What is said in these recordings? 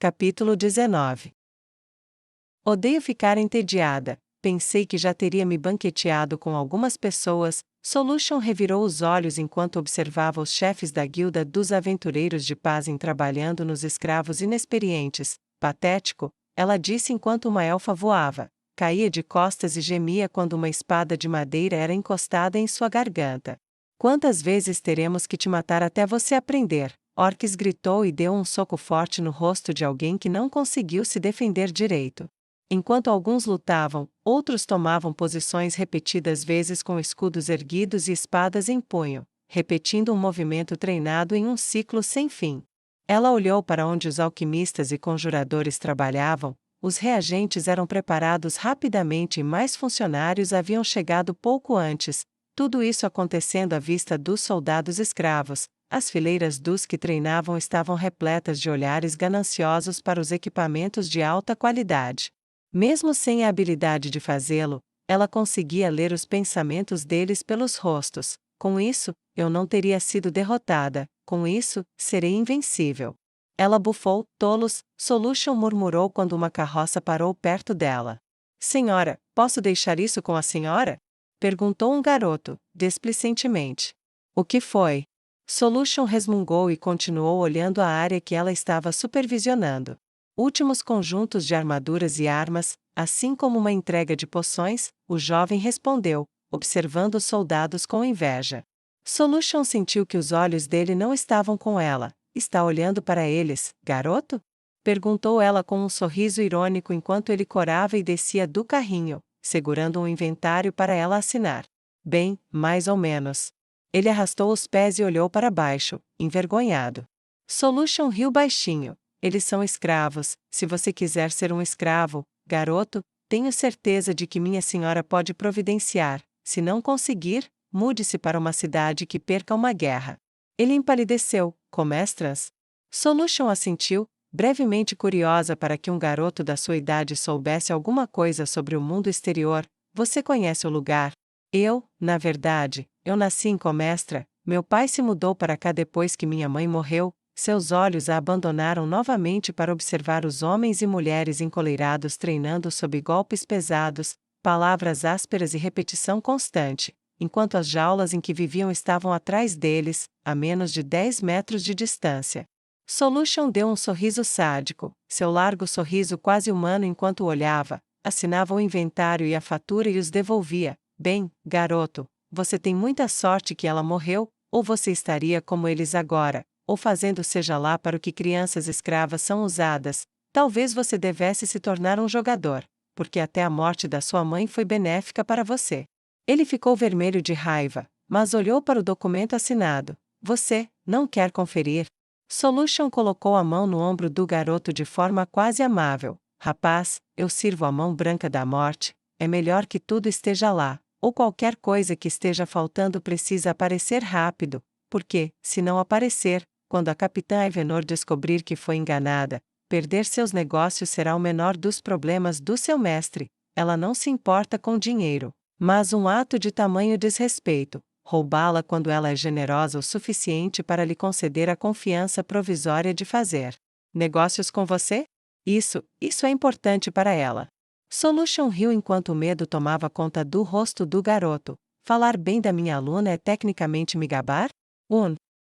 Capítulo 19. Odeio ficar entediada. Pensei que já teria me banqueteado com algumas pessoas. Solution revirou os olhos enquanto observava os chefes da guilda dos aventureiros de Pazin trabalhando nos escravos inexperientes. Patético, ela disse enquanto uma elfa voava. Caía de costas e gemia quando uma espada de madeira era encostada em sua garganta. Quantas vezes teremos que te matar até você aprender? Orques gritou e deu um soco forte no rosto de alguém que não conseguiu se defender direito. Enquanto alguns lutavam, outros tomavam posições repetidas vezes com escudos erguidos e espadas em punho, repetindo um movimento treinado em um ciclo sem fim. Ela olhou para onde os alquimistas e conjuradores trabalhavam. Os reagentes eram preparados rapidamente e mais funcionários haviam chegado pouco antes, tudo isso acontecendo à vista dos soldados escravos. As fileiras dos que treinavam estavam repletas de olhares gananciosos para os equipamentos de alta qualidade. Mesmo sem a habilidade de fazê-lo, ela conseguia ler os pensamentos deles pelos rostos. Com isso, eu não teria sido derrotada. Com isso, serei invencível. Ela bufou, tolos, Solution murmurou quando uma carroça parou perto dela. Senhora, posso deixar isso com a senhora? Perguntou um garoto, desplicentemente. O que foi? Solution resmungou e continuou olhando a área que ela estava supervisionando. Últimos conjuntos de armaduras e armas, assim como uma entrega de poções, o jovem respondeu, observando os soldados com inveja. Solution sentiu que os olhos dele não estavam com ela. Está olhando para eles, garoto? Perguntou ela com um sorriso irônico enquanto ele corava e descia do carrinho, segurando um inventário para ela assinar. Bem, mais ou menos. Ele arrastou os pés e olhou para baixo, envergonhado. Solution riu baixinho. Eles são escravos. Se você quiser ser um escravo, garoto, tenho certeza de que minha senhora pode providenciar. Se não conseguir, mude-se para uma cidade que perca uma guerra. Ele empalideceu. Comestras? Solution assentiu, brevemente curiosa para que um garoto da sua idade soubesse alguma coisa sobre o mundo exterior. Você conhece o lugar? Na verdade, eu nasci em Comestra. Meu pai se mudou para cá depois que minha mãe morreu. Seus olhos a abandonaram novamente para observar os homens e mulheres encoleirados treinando sob golpes pesados, palavras ásperas e repetição constante, enquanto as jaulas em que viviam estavam atrás deles, a menos de 10 metros de distância. Solution deu um sorriso sádico, seu largo sorriso quase humano enquanto olhava, assinava o inventário e a fatura e os devolvia. Bem, garoto, você tem muita sorte que ela morreu, ou você estaria como eles agora, ou fazendo seja lá para o que crianças escravas são usadas. Talvez você devesse se tornar um jogador, porque até a morte da sua mãe foi benéfica para você. Ele ficou vermelho de raiva, mas olhou para o documento assinado. Você não quer conferir? Solution colocou a mão no ombro do garoto de forma quase amável. Rapaz, eu sirvo a mão branca da morte. É melhor que tudo esteja lá, ou qualquer coisa que esteja faltando precisa aparecer rápido, porque, se não aparecer, quando a capitã Evenor descobrir que foi enganada, perder seus negócios será o menor dos problemas do seu mestre. Ela não se importa com dinheiro, mas um ato de tamanho desrespeito, roubá-la quando ela é generosa o suficiente para lhe conceder a confiança provisória de fazer negócios com você? Isso é importante para ela. Solution riu enquanto o medo tomava conta do rosto do garoto. Falar bem da minha aluna é tecnicamente me gabar?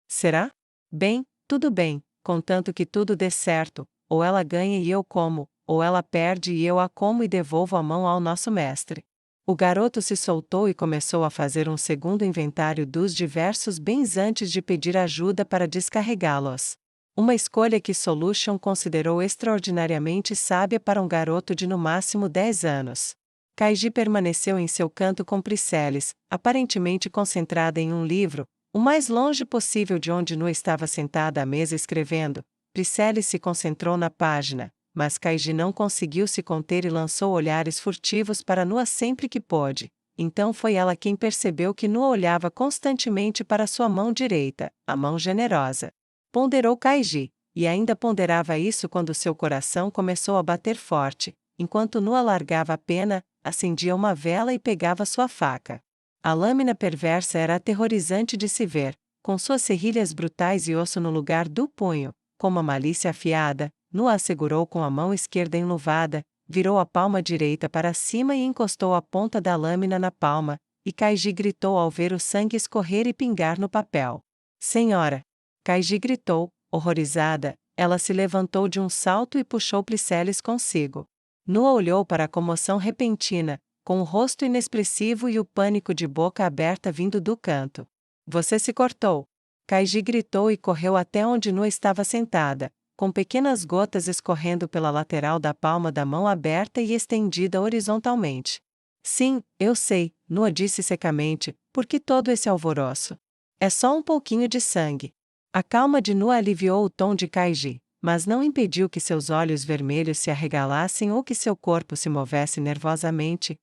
Será? Bem, tudo bem, contanto que tudo dê certo, ou ela ganha e eu como, ou ela perde e eu a como e devolvo a mão ao nosso mestre. O garoto se soltou e começou a fazer um segundo inventário dos diversos bens antes de pedir ajuda para descarregá-los. Uma escolha que Solution considerou extraordinariamente sábia para um garoto de no máximo 10 anos. Kaiji permaneceu em seu canto com Priceles, aparentemente concentrada em um livro, o mais longe possível de onde Nu estava sentada à mesa escrevendo. Priceles se concentrou na página, mas Kaiji não conseguiu se conter e lançou olhares furtivos para Nu sempre que pôde. Então foi ela quem percebeu que Nu olhava constantemente para sua mão direita, a mão generosa. Ponderou Kaiji, e ainda ponderava isso quando seu coração começou a bater forte, enquanto Nu alargava a pena, acendia uma vela e pegava sua faca. A lâmina perversa era aterrorizante de se ver, com suas serrilhas brutais e osso no lugar do punho, como a malícia afiada. Nua a segurou com a mão esquerda enluvada, virou a palma direita para cima e encostou a ponta da lâmina na palma, e Kaiji gritou ao ver o sangue escorrer e pingar no papel. Senhora! Kaiji gritou, horrorizada. Ela se levantou de um salto e puxou Priscelis consigo. Nua olhou para a comoção repentina, com o rosto inexpressivo e o pânico de boca aberta vindo do canto. Você se cortou! Kaiji gritou e correu até onde Nua estava sentada, com pequenas gotas escorrendo pela lateral da palma da mão aberta e estendida horizontalmente. Sim, eu sei, Nua disse secamente, por que todo esse alvoroço? É só um pouquinho de sangue. A calma de Nua aliviou o tom de Kaiji, mas não impediu que seus olhos vermelhos se arregalassem ou que seu corpo se movesse nervosamente.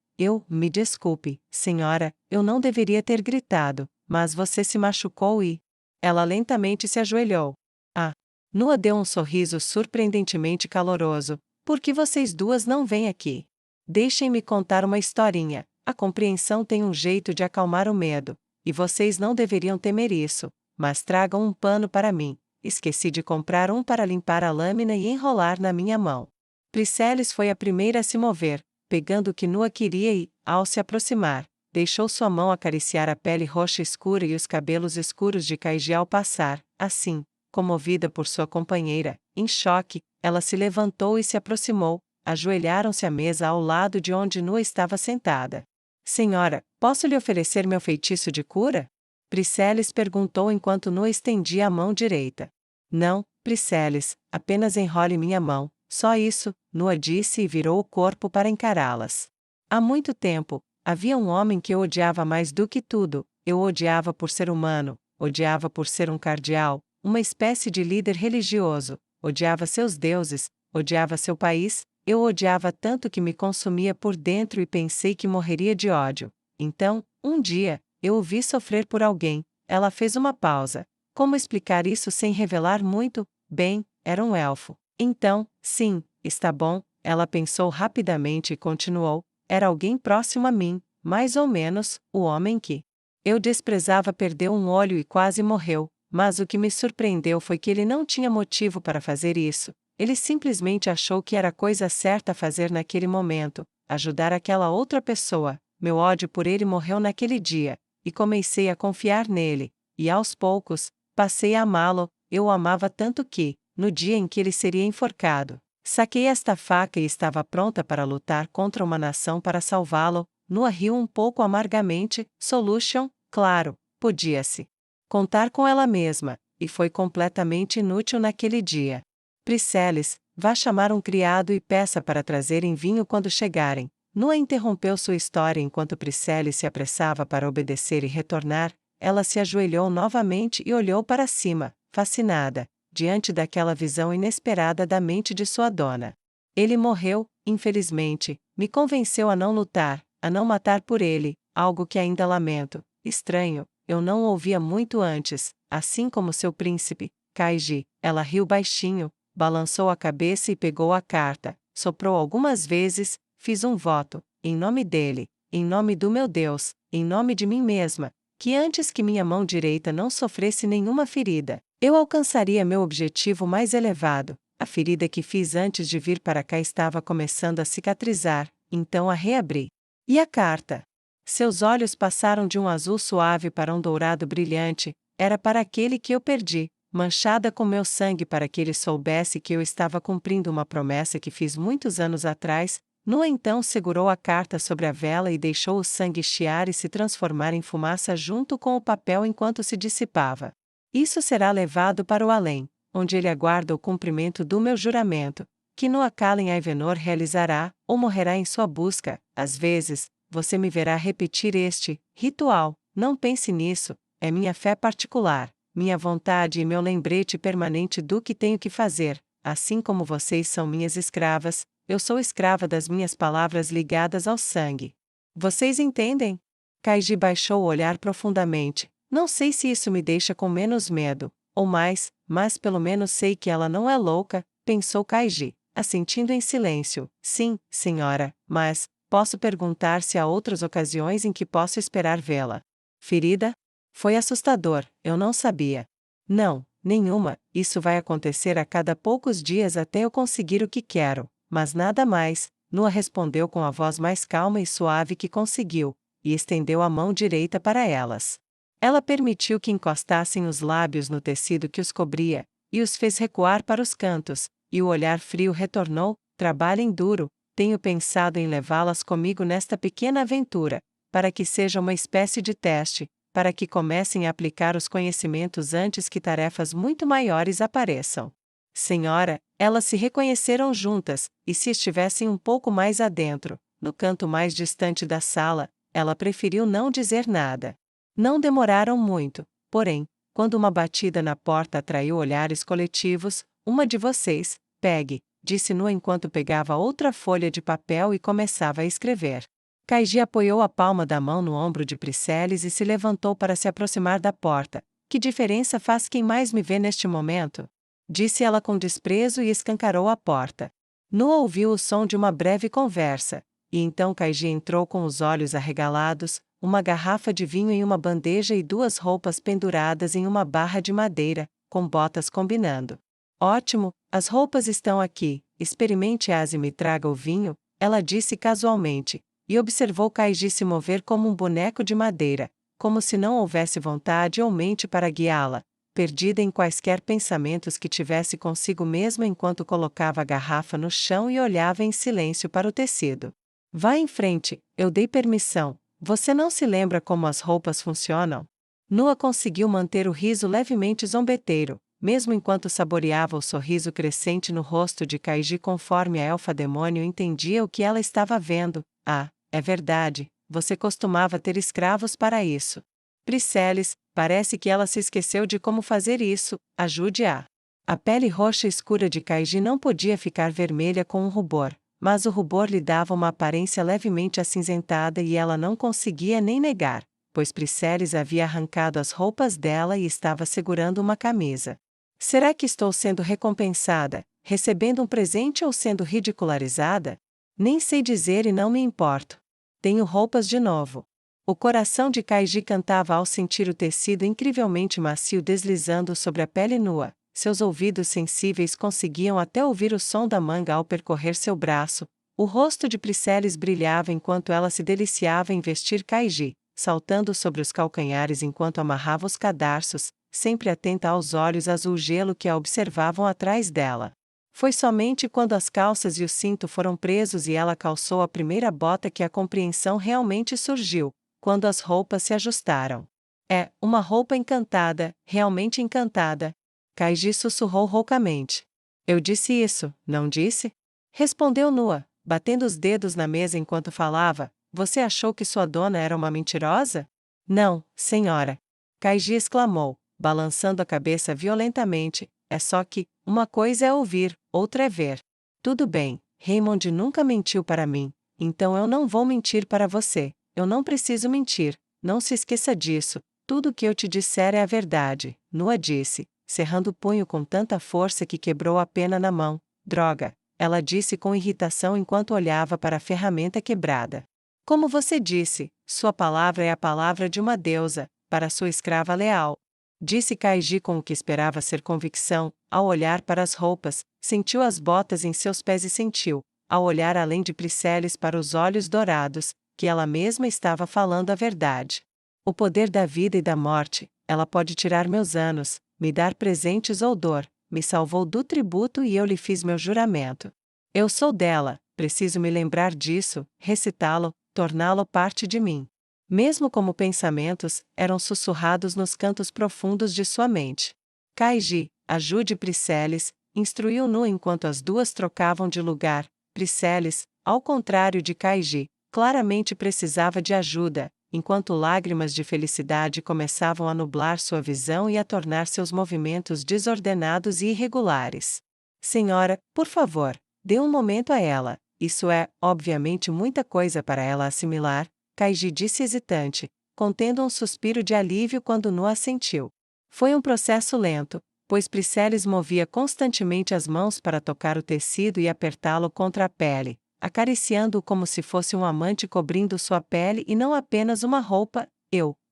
Me desculpe, senhora, eu não deveria ter gritado, mas você se machucou e... Ela lentamente se ajoelhou. Ah! Nua deu um sorriso surpreendentemente caloroso. Por que vocês duas não vêm aqui? Deixem-me contar uma historinha. A compreensão tem um jeito de acalmar o medo, e vocês não deveriam temer isso, mas tragam um pano para mim. Esqueci de comprar um para limpar a lâmina e enrolar na minha mão. Priscelis foi a primeira a se mover, pegando o que Nua queria e, ao se aproximar, deixou sua mão acariciar a pele roxa escura e os cabelos escuros de Kaiji ao passar. Assim, comovida por sua companheira, em choque, ela se levantou e se aproximou. Ajoelharam-se à mesa ao lado de onde Nua estava sentada. Senhora, posso lhe oferecer meu feitiço de cura? Priscelis perguntou enquanto Nua estendia a mão direita. Não, Priscelis, apenas enrole minha mão, só isso, Nua disse e virou o corpo para encará-las. Há muito tempo, havia um homem que eu odiava mais do que tudo. Eu o odiava por ser humano, odiava por ser um cardeal, uma espécie de líder religioso, odiava seus deuses, odiava seu país. Eu o odiava tanto que me consumia por dentro e pensei que morreria de ódio. Então, um dia, eu o vi sofrer por alguém. Ela fez uma pausa. Como explicar isso sem revelar muito? Bem, era um elfo. Então, sim, está bom, ela pensou rapidamente e continuou. Era alguém próximo a mim, mais ou menos, o homem que eu desprezava perdeu um olho e quase morreu, mas o que me surpreendeu foi que ele não tinha motivo para fazer isso. Ele simplesmente achou que era a coisa certa a fazer naquele momento, ajudar aquela outra pessoa. Meu ódio por ele morreu naquele dia, e comecei a confiar nele, e aos poucos, passei a amá-lo. Eu o amava tanto que, no dia em que ele seria enforcado, saquei esta faca e estava pronta para lutar contra uma nação para salvá-lo. Nua riu um pouco amargamente. Solution, claro, podia-se contar com ela mesma, e foi completamente inútil naquele dia. Priscelis, vá chamar um criado e peça para trazerem vinho quando chegarem. Nua interrompeu sua história enquanto Priscelis se apressava para obedecer e retornar. Ela se ajoelhou novamente e olhou para cima, fascinada, diante daquela visão inesperada da mente de sua dona. Ele morreu, infelizmente, me convenceu a não lutar, a não matar por ele, algo que ainda lamento. Estranho, eu não o ouvia muito antes, assim como seu príncipe, Kaiji. Ela riu baixinho, balançou a cabeça e pegou a carta, soprou algumas vezes. Fiz um voto, em nome dele, em nome do meu Deus, em nome de mim mesma, que antes que minha mão direita não sofresse nenhuma ferida, eu alcançaria meu objetivo mais elevado. A ferida que fiz antes de vir para cá estava começando a cicatrizar, então a reabri. E a carta? Seus olhos passaram de um azul suave para um dourado brilhante. Era para aquele que eu perdi, manchada com meu sangue para que ele soubesse que eu estava cumprindo uma promessa que fiz muitos anos atrás. Nua então segurou a carta sobre a vela e deixou o sangue chiar e se transformar em fumaça junto com o papel enquanto se dissipava. Isso será levado para o além, onde ele aguarda o cumprimento do meu juramento, que Nua Kalen Aivenor realizará, ou morrerá em sua busca. Às vezes, você me verá repetir este ritual. Não pense nisso, é minha fé particular, minha vontade e meu lembrete permanente do que tenho que fazer. Assim como vocês são minhas escravas, eu sou escrava das minhas palavras ligadas ao sangue. Vocês entendem? Kaiji baixou o olhar profundamente. Não sei se isso me deixa com menos medo, ou mais, mas pelo menos sei que ela não é louca, pensou Kaiji, assentindo em silêncio. Sim, senhora, mas, posso perguntar se há outras ocasiões em que posso esperar vê-la. Ferida? Foi assustador, eu não sabia. Não, Nenhuma, isso vai acontecer a cada poucos dias até eu conseguir o que quero, mas nada mais, Nua respondeu com a voz mais calma e suave que conseguiu, e estendeu a mão direita para elas. Ela permitiu que encostassem os lábios no tecido que os cobria, e os fez recuar para os cantos, e o olhar frio retornou: trabalhem duro, tenho pensado em levá-las comigo nesta pequena aventura, para que seja uma espécie de teste, para que comecem a aplicar os conhecimentos antes que tarefas muito maiores apareçam. Senhora, elas se reconheceram juntas, e se estivessem um pouco mais adentro, no canto mais distante da sala, ela preferiu não dizer nada. Não demoraram muito, porém, quando uma batida na porta atraiu olhares coletivos, uma de vocês, Peggy, disse Nua enquanto pegava outra folha de papel e começava a escrever. Kaiji apoiou a palma da mão no ombro de Priscelis e se levantou para se aproximar da porta. Que diferença faz quem mais me vê neste momento? Disse ela com desprezo e escancarou a porta. Nua ouviu o som de uma breve conversa, e então Kaiji entrou com os olhos arregalados, uma garrafa de vinho em uma bandeja e duas roupas penduradas em uma barra de madeira, com botas combinando. Ótimo, as roupas estão aqui, experimente-as e me traga o vinho, ela disse casualmente, e observou Kaiji se mover como um boneco de madeira, como se não houvesse vontade ou mente para guiá-la, perdida em quaisquer pensamentos que tivesse consigo mesma enquanto colocava a garrafa no chão e olhava em silêncio para o tecido. Vá em frente, eu dei permissão. Você não se lembra como as roupas funcionam? Nua conseguiu manter o riso levemente zombeteiro, mesmo enquanto saboreava o sorriso crescente no rosto de Kaiji conforme a elfa-demônio entendia o que ela estava vendo. Ah, é verdade, você costumava ter escravos para isso. Priscelis, parece que ela se esqueceu de como fazer isso, ajude-a. A pele roxa escura de Kaiji não podia ficar vermelha com um rubor, mas o rubor lhe dava uma aparência levemente acinzentada e ela não conseguia nem negar, pois Priscelis havia arrancado as roupas dela e estava segurando uma camisa. Será que estou sendo recompensada, recebendo um presente ou sendo ridicularizada? Nem sei dizer e não me importo. Tenho roupas de novo. O coração de Kaiji cantava ao sentir o tecido incrivelmente macio deslizando sobre a pele nua. Seus ouvidos sensíveis conseguiam até ouvir o som da manga ao percorrer seu braço. O rosto de Priscelis brilhava enquanto ela se deliciava em vestir Kaiji, saltando sobre os calcanhares enquanto amarrava os cadarços, sempre atenta aos olhos azul-gelo que a observavam atrás dela. Foi somente quando as calças e o cinto foram presos e ela calçou a primeira bota que a compreensão realmente surgiu. Quando as roupas se ajustaram. É, uma roupa encantada, realmente encantada. Kaiji sussurrou roucamente. Eu disse isso, não disse? Respondeu Nua, batendo os dedos na mesa enquanto falava. Você achou que sua dona era uma mentirosa? Não, senhora. Kaiji exclamou, balançando a cabeça violentamente. É só que, uma coisa é ouvir, outra é ver. Tudo bem, Raymond nunca mentiu para mim, então eu não vou mentir para você. Eu não preciso mentir, não se esqueça disso, tudo o que eu te disser é a verdade, Nua disse, cerrando o punho com tanta força que quebrou a pena na mão. Droga, ela disse com irritação enquanto olhava para a ferramenta quebrada. Como você disse, sua palavra é a palavra de uma deusa, para sua escrava leal. Disse Kaiji com o que esperava ser convicção, ao olhar para as roupas, sentiu as botas em seus pés e sentiu, ao olhar além de Priscelis para os olhos dourados, que ela mesma estava falando a verdade. O poder da vida e da morte, ela pode tirar meus anos, me dar presentes ou dor, me salvou do tributo e eu lhe fiz meu juramento. Eu sou dela, preciso me lembrar disso, recitá-lo, torná-lo parte de mim. Mesmo como pensamentos, eram sussurrados nos cantos profundos de sua mente. Kaiji, ajude Priscelis, instruiu Nua enquanto as duas trocavam de lugar. Priscelis, ao contrário de Kaiji, claramente precisava de ajuda, enquanto lágrimas de felicidade começavam a nublar sua visão e a tornar seus movimentos desordenados e irregulares. Senhora, por favor, dê um momento a ela, isso é, obviamente muita coisa para ela assimilar, Kaiji disse hesitante, contendo um suspiro de alívio quando Nua assentiu. Foi um processo lento, pois Priscelis movia constantemente as mãos para tocar o tecido e apertá-lo contra a pele, acariciando-o como se fosse um amante cobrindo sua pele e não apenas uma roupa.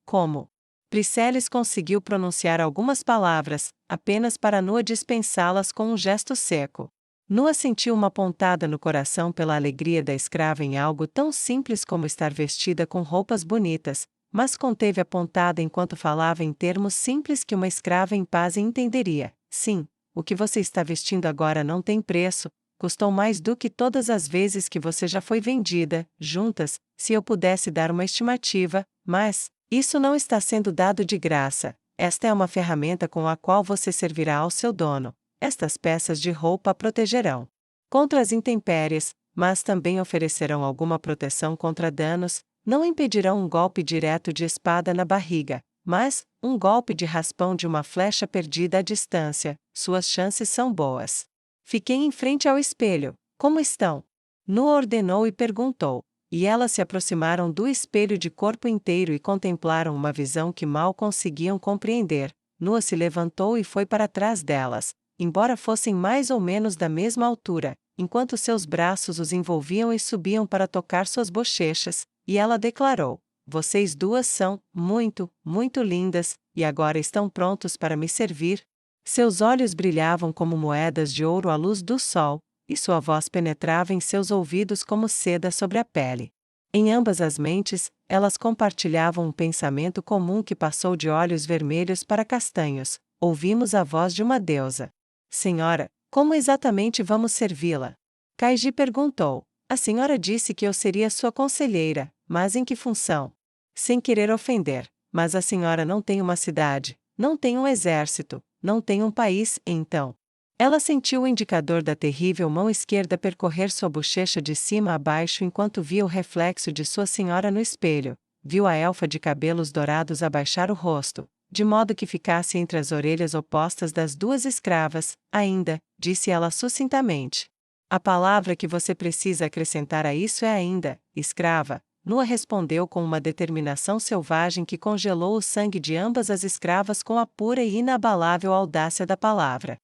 Como? Briseles conseguiu pronunciar algumas palavras, apenas para Noa dispensá-las com um gesto seco. Noa sentiu uma pontada no coração pela alegria da escrava em algo tão simples como estar vestida com roupas bonitas, mas conteve a pontada enquanto falava em termos simples que uma escrava em paz entenderia. Sim, o que você está vestindo agora não tem preço, custou mais do que todas as vezes que você já foi vendida, juntas, se eu pudesse dar uma estimativa, mas isso não está sendo dado de graça. Esta é uma ferramenta com a qual você servirá ao seu dono. Estas peças de roupa a protegerão contra as intempéries, mas também oferecerão alguma proteção contra danos, não impedirão um golpe direto de espada na barriga, mas um golpe de raspão de uma flecha perdida à distância. Suas chances são boas. Fiquei em frente ao espelho. Como estão? Noa ordenou e perguntou. E elas se aproximaram do espelho de corpo inteiro e contemplaram uma visão que mal conseguiam compreender. Noa se levantou e foi para trás delas, embora fossem mais ou menos da mesma altura, enquanto seus braços os envolviam e subiam para tocar suas bochechas, e ela declarou: vocês duas são muito, muito lindas, e agora estão prontos para me servir? Seus olhos brilhavam como moedas de ouro à luz do sol, e sua voz penetrava em seus ouvidos como seda sobre a pele. Em ambas as mentes, elas compartilhavam um pensamento comum que passou de olhos vermelhos para castanhos. Ouvimos a voz de uma deusa. Senhora, como exatamente vamos servi-la? Kaiji perguntou. A senhora disse que eu seria sua conselheira, mas em que função? Sem querer ofender, mas a senhora não tem uma cidade, não tem um exército, não tem um país, então. Ela sentiu o indicador da terrível mão esquerda percorrer sua bochecha de cima a baixo enquanto via o reflexo de sua senhora no espelho. Viu a elfa de cabelos dourados abaixar o rosto, de modo que ficasse entre as orelhas opostas das duas escravas. Ainda, disse ela sucintamente. A palavra que você precisa acrescentar a isso é ainda, escrava. Noa respondeu com uma determinação selvagem que congelou o sangue de ambas as escravas com a pura e inabalável audácia da palavra.